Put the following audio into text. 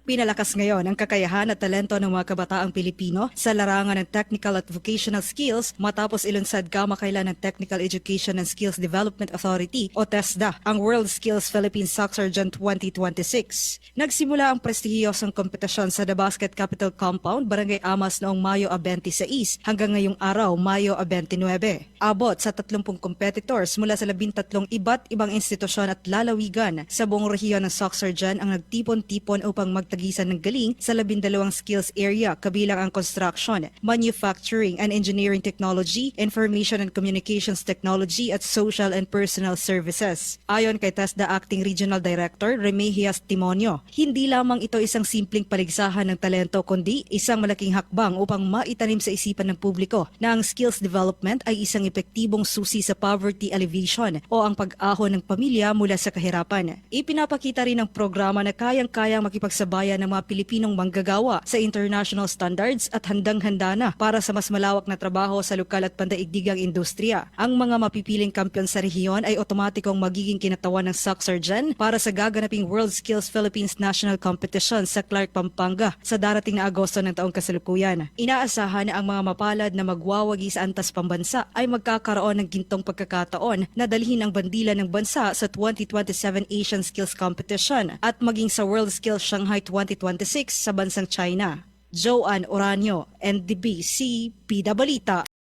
Pinalakas ngayon ang kakayahan at talento ng mga kabataang Pilipino sa larangan ng technical at vocational skills matapos ilunsad kamakailan ng Technical Education and Skills Development Authority o TESDA ang World Skills Philippines Surgeon 2026. Nagsimula ang prestihiyosong kompetisyon sa The Basket Capital Compound, Barangay Amas noong Mayo 26 hanggang ngayong araw, Mayo 29. Abot sa 30 competitors mula sa 13 iba't ibang institusyon at lalawigan sa buong rehiyon ng Surgeon ang nagtipon-tipon upang magtagisan ng galing sa 12 skills area kabilang ang construction, manufacturing and engineering technology, information and communications technology at social and personal services. Ayon kay TESDA Acting Regional Director Remigius Timonio, hindi lamang ito isang simpleng paligsahan ng talento kundi isang malaking hakbang upang maitanim sa isipan ng publiko na ang skills development ay isang epektibong susi sa poverty alleviation o ang pag-ahon ng pamilya mula sa kahirapan. Ipinapakita rin ng programa na kayang-kayang makipagsabayan ng mga Pilipinong manggagawa sa international standards at handang-handa na para sa mas malawak na trabaho sa lokal at pandaigdigang industriya. Ang mga mapipiling kampiyon sa rehiyon ay otomatikong magiging kinatawan ng Surgeon para sa gaganaping World Skills Philippines National Competition sa Clark, Pampanga sa darating na Agosto ng taong kasalukuyan. Inaasahan na ang mga mapalad na magwawagi sa antas pambansa ay magkakaroon ng gintong pagkakataon na dalhin ang bandila ng bansa sa 2027 Asian Skills Competition at maging sa World Skills Shanghai 2026 sa bansang China. Joanne Oranio, NDBC, PIDA Balita.